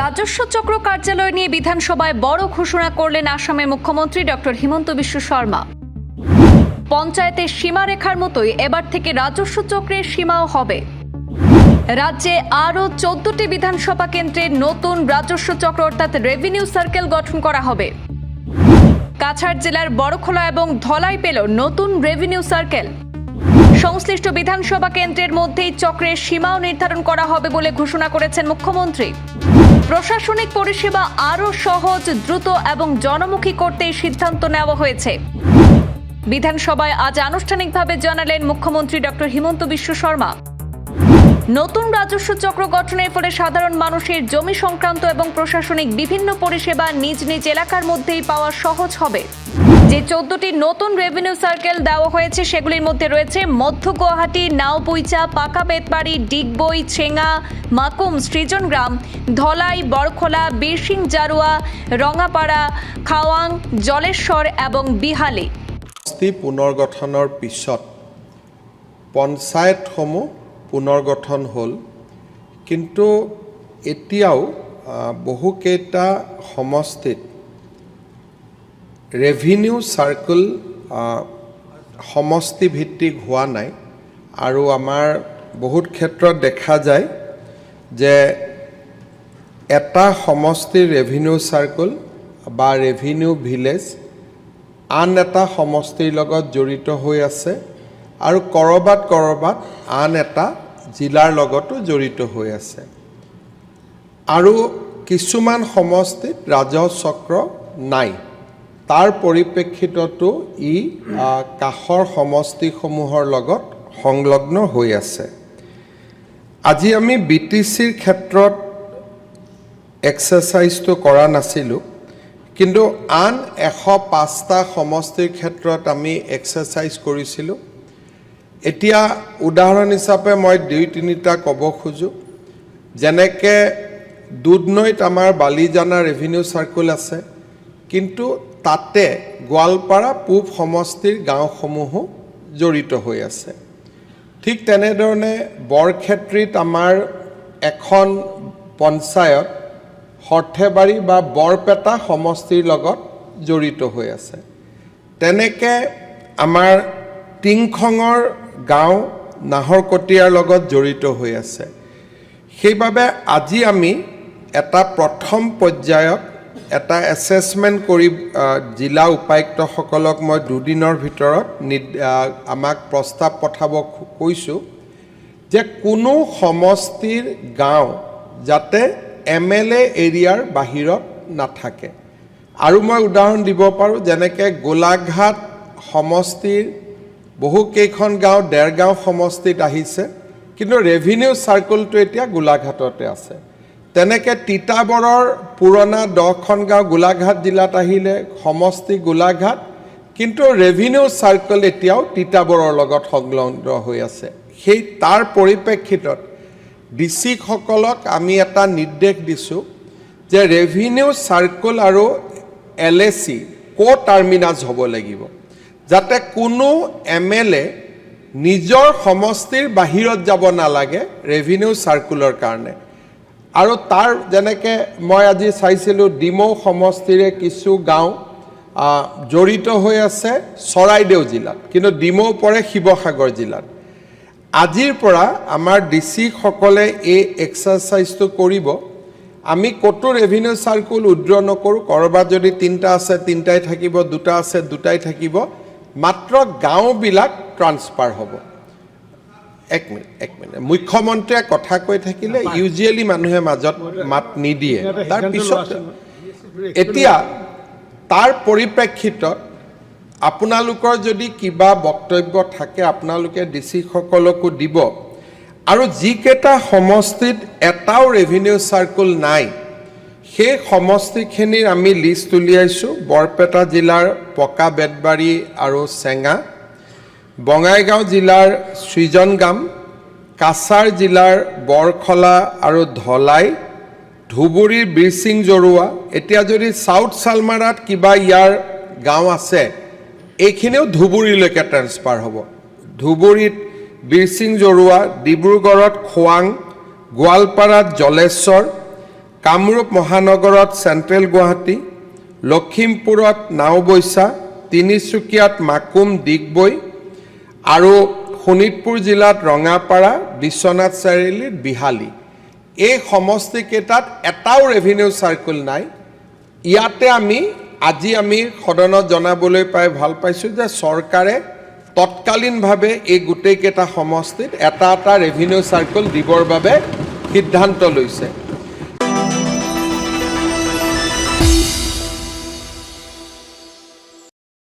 রাজস্ব চক্র কার্যালয় নিয়ে বিধানসভায় বড় ঘোষণা করলেন আসামের মুখ্যমন্ত্রী ডক্টর হিমন্ত বিশ্ব শর্মা। পঞ্চায়েতের সীমারেখার মতোই এবার থেকে রাজস্ব চক্রের সীমাও হবে। রাজ্যে আরও 14টি বিধানসভা কেন্দ্রে নতুন রাজস্ব চক্র অর্থাৎ রেভিনিউ সার্কেল গঠন করা হবে। কাছাড় জেলার বড়খোলা এবং ধলাই পেল নতুন রেভিনিউ সার্কেল। সংশ্লিষ্ট বিধানসভা কেন্দ্রের মধ্যেই চক্রের সীমাও নির্ধারণ করা হবে বলে ঘোষণা করেছেন মুখ্যমন্ত্রী। প্রশাসনিক পরিষেবা আরও সহজ, দ্রুত এবং জনমুখী করতে সিদ্ধান্ত নেওয়া হয়েছে। বিধানসভায় আজ আনুষ্ঠানিকভাবে জানালেন মুখ্যমন্ত্রী ডক্টর হিমন্ত বিশ্ব শর্মা। নতুন রাজস্ব চক্র গঠনের ফলে সাধারণ মানুষের জমি সংক্রান্ত এবং প্রশাসনিক বিভিন্ন পরিষেবা নিজ নিজ এলাকার মধ্যেই পাওয়া সহজ হবে। যে 14টি নতুন রেভিনিউ সার্কেল দেওয়া হয়েছে সেগুলির মধ্যে রয়েছে মধ্য গুয়াহাটি, নাওপুইচা, পাকা বেতবাড়ি, ডিগবই, চেঙ্গা, মাকুম, সৃজনগ্রাম, ধলাই, বড়খোলা, বীরসিং জারুয়া, ৰঙাপাড়া, খাওয়াং, জলেশ্বৰ এবং বিহালি। পুনৰ্গঠনৰ পিছত পঞ্চায়তসমূহ পুনৰ্গঠন হ'ল, কিন্তু এতিয়াও বহুকেইটা সমষ্টিত ৰেভিনিউ চাৰ্কেল সমষ্টি ভিত্তিক হোৱা নাই। আৰু আমাৰ বহুত ক্ষেত্ৰত দেখা যায় যে এটা সমষ্টিৰ ৰেভিনিউ চাৰ্কেল বা ৰেভিনিউ ভিলেজ আন এটা সমষ্টিৰ লগত জড়িত হৈ আছে আৰু কৰবাত আন এটা জিলাৰ লগতো জড়িত হৈ আছে। আৰু কিছুমান সমষ্টিত ৰাজহ চক্ৰ নাই। তাৰ পৰিপ্ৰেক্ষিততো ই কাষৰ সমষ্টিসমূহৰ লগত সংলগ্ন হৈ আছে। আজি আমি BTCৰ ক্ষেত্ৰত এক্সাৰচাইজটো কৰা নাছিলোঁ, কিন্তু আন 105টা সমষ্টিৰ ক্ষেত্ৰত আমি এক্সাৰচাইজ কৰিছিলোঁ। এতিয়া উদাহৰণ হিচাপে মই 2-3টা ক'ব খোজোঁ। যেনেকৈ দুধনৈত আমাৰ বালিজানা ৰেভিনিউ চাৰ্কেল আছে, কিন্তু তাতে গোৱালপাৰা পূব সমষ্টিৰ গাঁওসমূহো জড়িত হৈ আছে। ঠিক তেনেধৰণে বৰক্ষেত্ৰীত আমাৰ এখন পঞ্চায়ত সৰ্থেবাৰী বা বৰপেটা সমষ্টিৰ লগত জড়িত হৈ আছে। তেনেকৈ আমাৰ টিংখঙৰ গাঁও নাহৰকটীয়াৰ লগত জড়িত হৈ আছে। সেইবাবে আজি আমি এটা প্ৰথম পৰ্যায়ত এটা এছেছমেণ্ট কৰি জিলা উপায়ুক্তসকলক মই 2 দিনৰ ভিতৰত আমাক প্ৰস্তাৱ পঠাব কৈছোঁ যে কোনো সমষ্টিৰ গাঁও যাতে MLA এৰিয়াৰ বাহিৰত নাথাকে। আৰু মই উদাহৰণ দিব পাৰোঁ, যেনেকৈ গোলাঘাট সমষ্টিৰ বহুকেইখন গাঁও দেৰগাঁও সমষ্টিত আহিছে, কিন্তু ৰেভিনিউ চাৰ্কেলটো এতিয়া গোলাঘাটতে আছে। তেনেকৈ তিতাবৰৰ পুৰণা 10খন গাঁও গোলাঘাট জিলাত আহিলে সমষ্টি গোলাঘাট, কিন্তু ৰেভিনিউ চাৰ্কেল এতিয়াও তিতাবৰৰ লগত সংলগ্ন হৈ আছে। সেই তাৰ পৰিপ্ৰেক্ষিতত ডিচিসকলক আমি এটা নিৰ্দেশ দিছোঁ যে ৰেভিনিউ চাৰ্কেল আৰু LAC টাৰ্মিনাছ হ'ব লাগিব, যাতে কোনো MLA নিজৰ সমষ্টিৰ বাহিৰত যাব নালাগে ৰেভিনিউ চাৰ্কুলৰ কাৰণে। আৰু তাৰ যেনেকৈ মই আজি চাইছিলোঁ ডিমৌ সমষ্টিৰে কিছু গাঁও জড়িত হৈ আছে চৰাইদেউ জিলাত, কিন্তু ডিমৌ পৰে শিৱসাগৰ জিলাত। আজিৰ পৰা আমাৰ ডিচিসকলে এই এক্সাৰচাইজটো কৰিব। আমি ক'তো ৰেভিনিউ চাৰ্কুল উইড্ৰ নকৰোঁ। ক'ৰবাত যদি 3টা আছে 3টাই থাকিব, 2টা আছে 2টাই থাকিব, মাত্ৰ গাঁওবিলাক ট্ৰান্সফাৰ হ'ব। এক মিনিট মুখ্যমন্ত্ৰীয়ে কথা কৈ থাকিলে ইউজুৱেলি মানুহে মাজত মাত নিদিয়ে। তাৰপিছত এতিয়া তাৰ পৰিপ্ৰেক্ষিতত আপোনালোকৰ যদি কিবা বক্তব্য থাকে আপোনালোকে ডিচিসকলকো দিব। আৰু যিকেইটা সমষ্টিত এটাও ৰেভিনিউ চাৰ্কুল নাই সেই সমষ্টিখিনিৰ আমি লিষ্ট উলিয়াইছোঁ। বৰপেটা জিলাৰ পকা বেতবাৰী আৰু চেঙা, বঙাইগাঁও জিলাৰ সৃজনগ্ৰাম, কাছাৰ জিলাৰ বৰখলা আৰু ধলাই, ধুবুৰীৰ বীৰসিং জৰুৱা। এতিয়া যদি চাউথ চালমাৰাত কিবা ইয়াৰ গাঁও আছে এইখিনিও ধুবুৰীলৈকে ট্ৰেন্সফাৰ হ'ব। ধুবুৰীত বীৰসিং জৰুৱা, ডিব্ৰুগড়ত খোৱাং, গোৱালপাৰাত জলেশ্বৰ, কামৰূপ মহানগৰত চেণ্ট্ৰেল গুৱাহাটী, লখিমপুৰত নাওবৈচা, তিনিচুকীয়াত মাকুম ডিগবৈ আৰু শোণিতপুৰ জিলাত ৰঙাপাৰা, বিশ্বনাথ চাৰিআলিত বিহালী। এই সমষ্টিকেইটাত এটাও ৰেভিনিউ চাৰ্কুল নাই। ইয়াতে আজি আমি সদনত জনাবলৈ পাই ভাল পাইছোঁ যে চৰকাৰে তৎকালীনভাৱে এই গোটেইকেইটা সমষ্টিত এটা ৰেভিনিউ চাৰ্কুল দিবৰ বাবে সিদ্ধান্ত লৈছে।